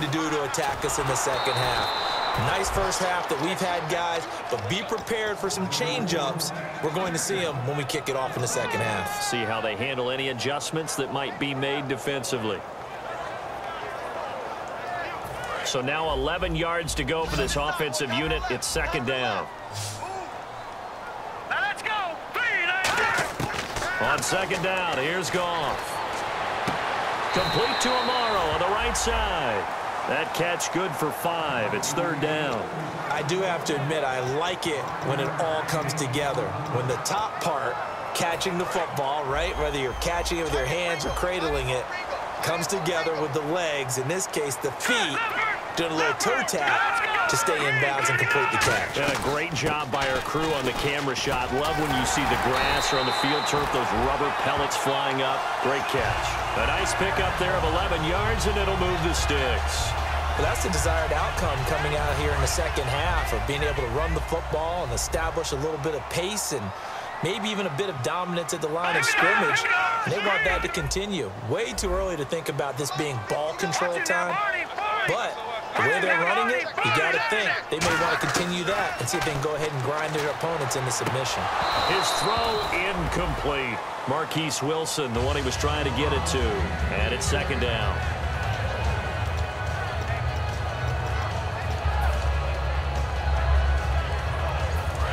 to do to attack us in the second half. Nice first half that we've had, guys, but be prepared for some change-ups. We're going to see them when we kick it off in the second half. See how they handle any adjustments that might be made defensively. So now 11 yards to go for this offensive unit. It's second down. Now let's go. 3, On second down, here's Goff. Complete to Amaro on the right side. That catch good for 5. It's third down. I do have to admit, I like it when it all comes together. When the top part, catching the football, right, whether you're catching it with your hands or cradling it, comes together with the legs, in this case the feet, doing a little toe tap to stay in bounds and complete the catch. And a great job by our crew on the camera shot. Love when you see the grass or on the field turf, those rubber pellets flying up. Great catch. A nice pickup there of 11 yards, and it'll move the sticks. Well, that's the desired outcome coming out here in the second half of being able to run the football and establish a little bit of pace and maybe even a bit of dominance at the line of scrimmage. And they want that to continue. Way too early to think about this being ball control time, but the way they're running it, you got to think they may want to continue that and see if they can go ahead and grind their opponents into submission. His throw incomplete. Marquise Wilson, the one he was trying to get it to. And it's second down.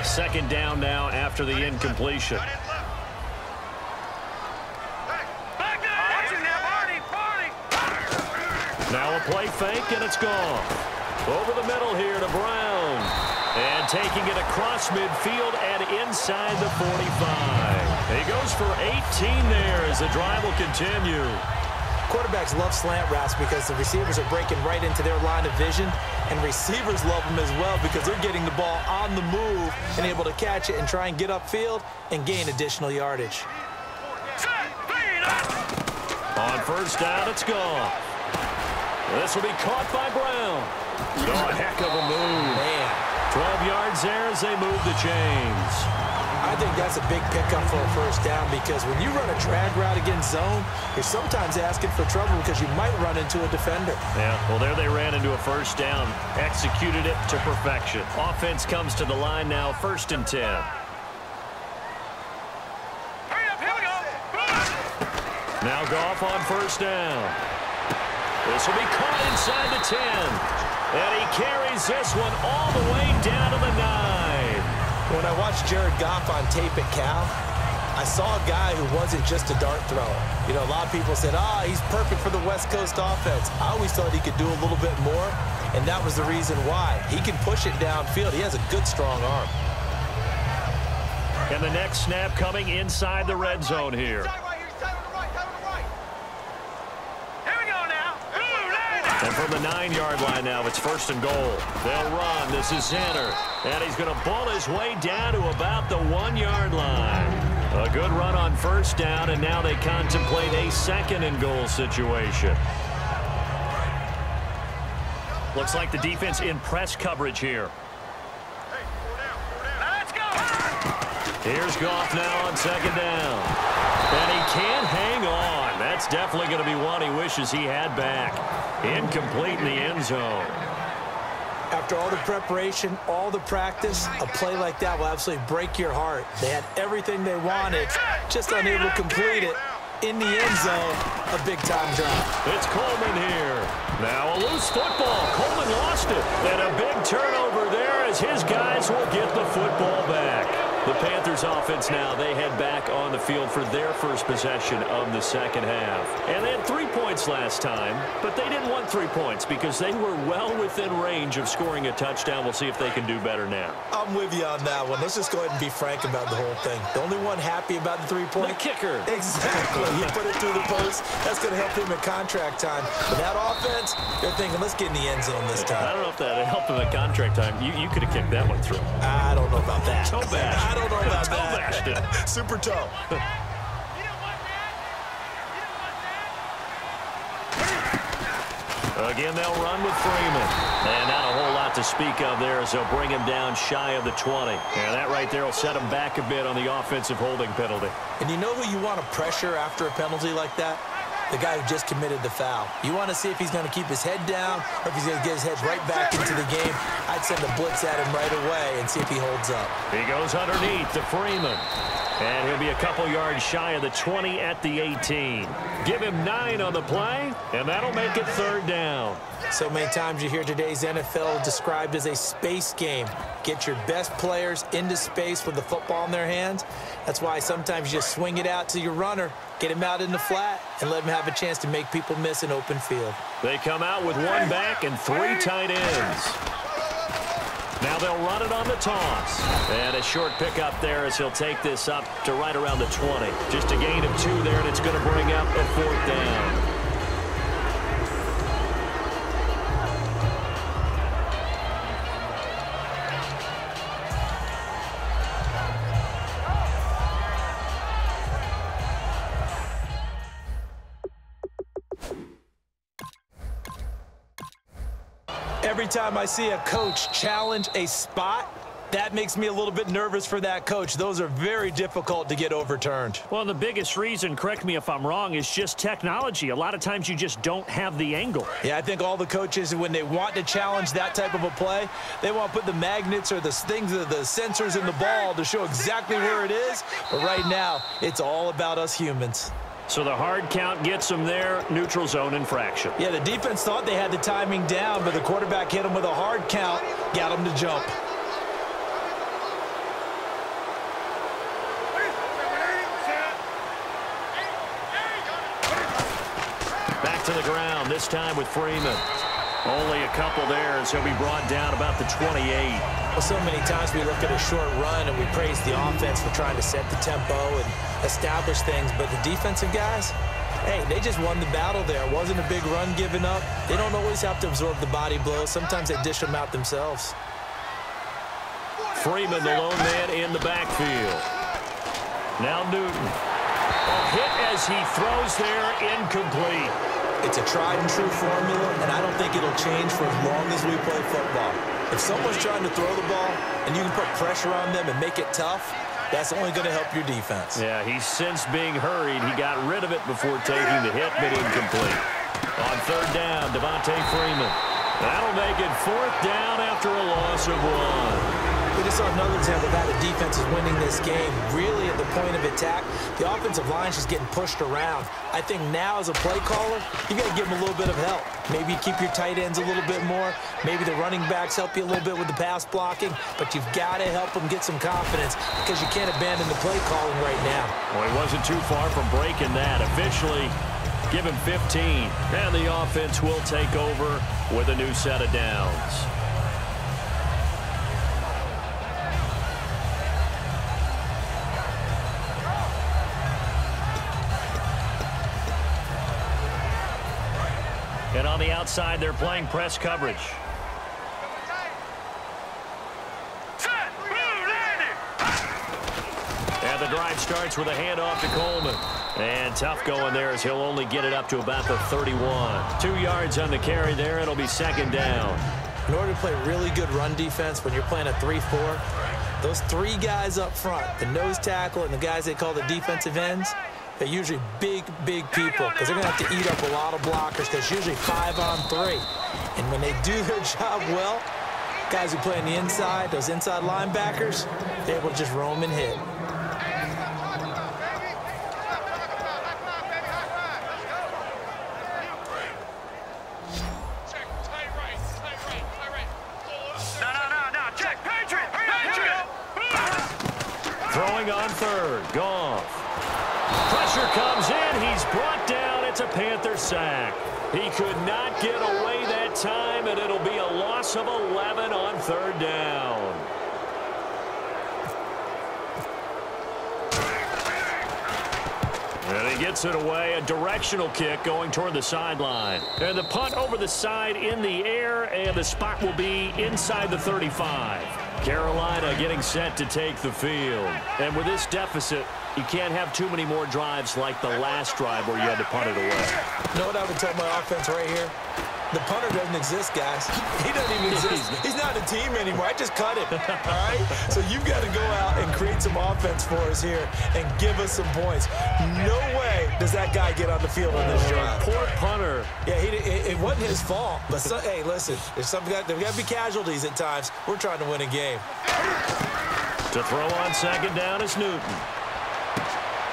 Second down now after the incompletion. Now a play fake, and it's gone. Over the middle here to Brown. And taking it across midfield and inside the 45. He goes for 18 there as the drive will continue. Quarterbacks love slant routes because the receivers are breaking right into their line of vision, and receivers love them as well because they're getting the ball on the move and able to catch it and try and get upfield and gain additional yardage. On first down, it's gone. This will be caught by Brown. Oh, a heck of a move. Man. 12 yards there as they move the chains. I think that's a big pickup for a first down because when you run a drag route against zone, you're sometimes asking for trouble because you might run into a defender. Yeah, well, there they ran into a first down. Executed it to perfection. Offense comes to the line now, 1st and 10. Now Goff on first down. This will be caught inside the 10. And he carries this one all the way down to the 9. When I watched Jared Goff on tape at Cal, I saw a guy who wasn't just a dart thrower. You know, a lot of people said, he's perfect for the West Coast offense. I always thought he could do a little bit more, and that was the reason why. He can push it downfield. He has a good, strong arm. And the next snap coming inside the red zone here. And from the 9-yard line now, it's 1st and goal. They'll run. This is Xander. And he's going to ball his way down to about the 1-yard line. A good run on first down, and now they contemplate a 2nd and goal situation. Looks like the defense in press coverage here. Let's go. Here's Goff now on 2nd down. And he can't hang on. That's definitely going to be one he wishes he had back. Incomplete in the end zone. After all the preparation, all the practice, a play like that will absolutely break your heart. They had everything they wanted, just unable to complete it. In the end zone, a big-time drop. It's Coleman here. Now a loose football. Coleman lost it. And a big turnover there as his guys will get the football back. The Panthers offense now, they head back on the field for their first possession of the second half. And they had 3 points last time, but they didn't want 3 points because they were well within range of scoring a touchdown. We'll see if they can do better now. I'm with you on that one. Let's just go ahead and be frank about the whole thing. The only one happy about the 3-point? The kicker. Exactly. He put it through the post. That's going to help him in contract time. But that offense, they're thinking, let's get in the end zone this time. I don't know if that helped him at contract time. You could have kicked that one through. I don't know about that. Toe bash. I don't know about toe that. bashed it. Super toe. Again, they'll run with Freeman. And not a whole lot to speak of there as they'll bring him down shy of the 20. And that right there will set him back a bit on the offensive holding penalty. And you know who you want to pressure after a penalty like that? the guy who just committed the foul. You want to see if he's going to keep his head down or if he's going to get his head right back into the game. I'd send a blitz at him right away and see if he holds up. He goes underneath to Freeman. And he'll be a couple yards shy of the 20 at the 18. Give him 9 on the play, and that'll make it 3rd down. So many times you hear today's NFL described as a space game. Get your best players into space with the football in their hands. That's why sometimes you just swing it out to your runner, get him out in the flat, and let him have a chance to make people miss an open field. They come out with 1 back and 3 tight ends. Now they'll run it on the toss. And a short pickup there as he'll take this up to right around the 20. Just a gain of 2 there, and it's going to bring up a 4th down. Every time I see a coach challenge a spot, that makes me a little bit nervous for that coach. Those are very difficult to get overturned. Well, the biggest reason, correct me if I'm wrong, is just technology. A lot of times you just don't have the angle. Yeah, I think all the coaches, when they want to challenge that type of a play, they want to put the magnets or the things, the sensors in the ball to show exactly where it is. But right now, it's all about us humans. So the hard count gets them there, neutral zone infraction. Yeah, the defense thought they had the timing down, but the quarterback hit them with a hard count, got them to jump. Back to the ground, this time with Freeman. Only a couple there as he'll be brought down about the 28. Well, so many times we look at a short run and we praise the offense for trying to set the tempo and establish things, but the defensive guys, hey, they just won the battle there. It wasn't a big run given up. They don't always have to absorb the body blows. Sometimes they dish them out themselves. Freeman, the lone man in the backfield. Now Newton. A hit as he throws there, incomplete. It's a tried-and-true formula, and I don't think it'll change for as long as we play football. If someone's trying to throw the ball and you can put pressure on them and make it tough, that's only going to help your defense. Yeah, he's since being hurried. He got rid of it before taking the hit, but incomplete. On 3rd down, Devontae Freeman. That'll make it 4th down after a loss of 1. We just saw another example of how the defense is winning this game. Really at the point of attack, the offensive line's just getting pushed around. I think now as a play caller, you got to give them a little bit of help. Maybe keep your tight ends a little bit more. Maybe the running backs help you a little bit with the pass blocking. But you've got to help them get some confidence because you can't abandon the play calling right now. Well, he wasn't too far from breaking that. Officially, give him 15. And the offense will take over with a new set of downs. And on the outside, they're playing press coverage. And the drive starts with a handoff to Coleman. And tough going there as he'll only get it up to about the 31. 2 yards on the carry there. It'll be 2nd down. In order to play really good run defense when you're playing a 3-4, those 3 guys up front, the nose tackle and the guys they call the defensive ends, they're usually big, big people because they're going to have to eat up a lot of blockers because it's usually 5-on-3. And when they do their job well, guys who play on the inside, those inside linebackers, they're able to just roam and hit. Throwing on 3rd, Goff. Pressure comes in. He's brought down. It's a Panther sack. He could not get away that time, and it'll be a loss of 11 on 3rd down. And he gets it away. A directional kick going toward the sideline. And the punt over the side in the air, and the spot will be inside the 35. Carolina getting set to take the field. And with this deficit, you can't have too many more drives like the last drive where you had to punt it away. You know what I would tell my offense right here? The punter doesn't exist, guys. He doesn't even exist. He's not a team anymore. I just cut him, all right? So you've got to go out and create some offense for us here and give us some points. No way does that guy get on the field on this drive? Poor punter. Yeah, it wasn't his fault. But, hey, listen, there's got to be casualties at times. We're trying to win a game. To throw on second down is Newton.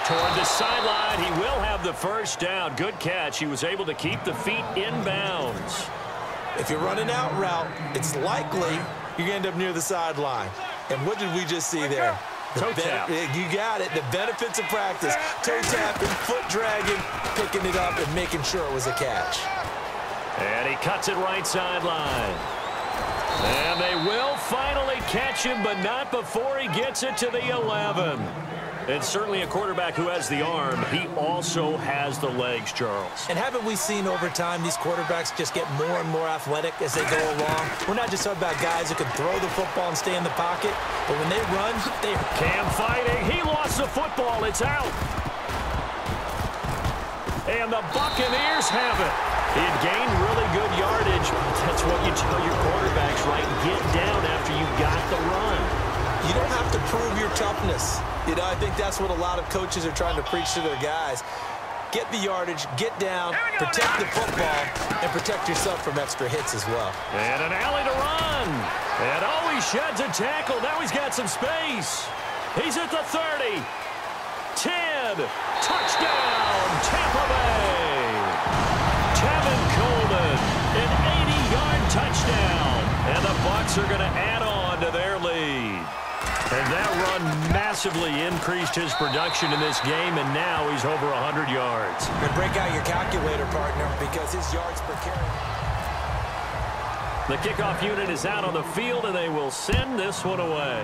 Toward the sideline, he will have the first down. Good catch. He was able to keep the feet in bounds. If you're running out route, it's likely you're going to end up near the sideline. And what did we just see there? Toe tap. You got it. The benefits of practice. Toe tapping, foot dragging, picking it up, and making sure it was a catch. And he cuts it right sideline. And they will finally catch him, but not before he gets it to the 11. And certainly a quarterback who has the arm, he also has the legs, Charles. And haven't we seen over time these quarterbacks just get more and more athletic as they go along? We're not just talking about guys who can throw the football and stay in the pocket, but when they run, they... Cam fighting. He lost the football. It's out. And the Buccaneers have it. He had gained really good yardage. That's what you tell your quarterbacks, right? Get down after you got the run. You don't have to prove your toughness. You know, I think that's what a lot of coaches are trying to preach to their guys. Get the yardage, get down, protect the football, and protect yourself from extra hits as well. And an alley to run. And oh, he sheds a tackle. Now he's got some space. He's at the 30. 10. Touchdown, Tampa Bay. Tevin Coleman, an 80-yard touchdown. And the Bucs are going to add on to their lead. And that run massively increased his production in this game, and now he's over 100 yards. And break out your calculator, partner, because his yards per carry. The kickoff unit is out on the field, and they will send this one away.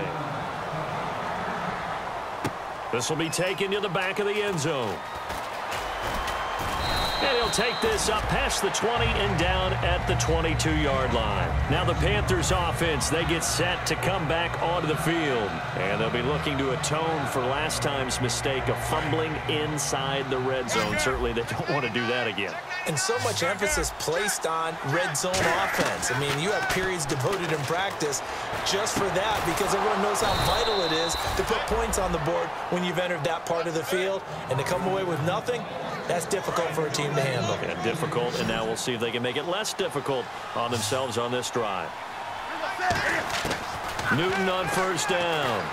This will be taken to the back of the end zone. And he'll take this up past the 20 and down at the 22-yard line. Now the Panthers offense, they get set to come back onto the field. And they'll be looking to atone for last time's mistake of fumbling inside the red zone. Certainly they don't want to do that again. And so much emphasis placed on red zone offense. I mean, you have periods devoted in practice just for that because everyone knows how vital it is to put points on the board when you've entered that part of the field. And to come away with nothing, that's difficult for a team to handle. Yeah, difficult, and now we'll see if they can make it less difficult on themselves on this drive. Newton on first down.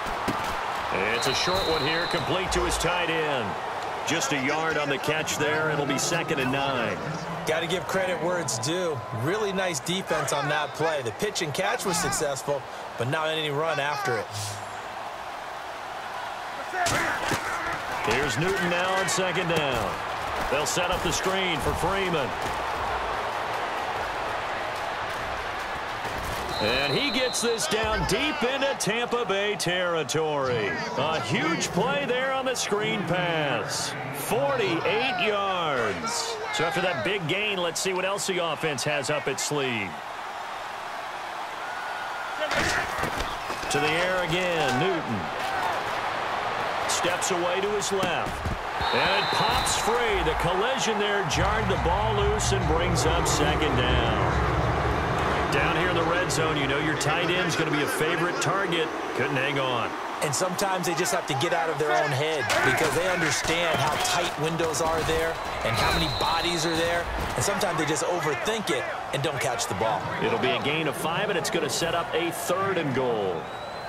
It's a short one here, complete to his tight end. Just a yard on the catch there. It'll be 2nd and 9. Got to give credit where it's due. Really nice defense on that play. The pitch and catch was successful, but not any run after it. Here's Newton now on 2nd down. They'll set up the screen for Freeman. And he gets this down deep into Tampa Bay territory. A huge play there on the screen pass. 48 yards. So after that big gain, let's see what else the offense has up its sleeve. To the air again, Newton. Steps away to his left. And it pops free. The collision there jarred the ball loose and brings up 2nd down. Down here in the red zone, you know your tight end's going to be a favorite target. Couldn't hang on. And sometimes they just have to get out of their own head because they understand how tight windows are there and how many bodies are there. And sometimes they just overthink it and don't catch the ball. It'll be a gain of 5, and it's going to set up a 3rd and goal.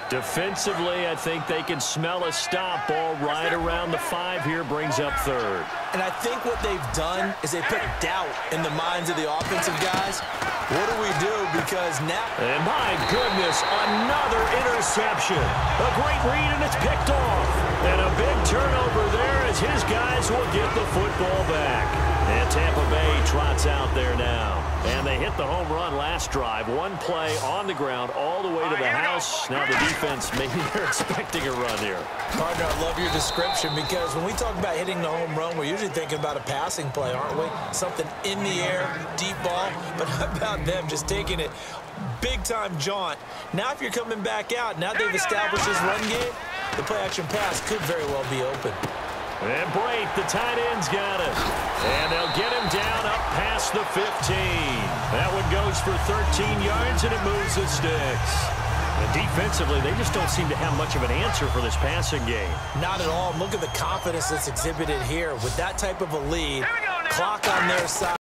Defensively, I think they can smell a stop. Ball right around the 5 here, brings up 3rd. And I think what they've done is they put doubt in the minds of the offensive guys. What do we do? Because now... And my goodness, another interception. A great read, and it's picked off. And a big turnover there as his guys will get the football back. And Tampa Bay trots out there now. And they hit the home run last drive. One play on the ground all the way to the house. Now the defense, maybe they're expecting a run here. Partner, I love your description because when we talk about hitting the home run, we're usually thinking about a passing play, aren't we? Something in the air, deep ball. But how about them just taking it big-time jaunt? Now if you're coming back out, now they've established this run game, the play-action pass could very well be open. And Brate, the tight end's got it. And they'll get him down up past the 15. That one goes for 13 yards, and it moves the sticks. And defensively, they just don't seem to have much of an answer for this passing game. Not at all. Look at the confidence that's exhibited here. With that type of a lead, clock on their side.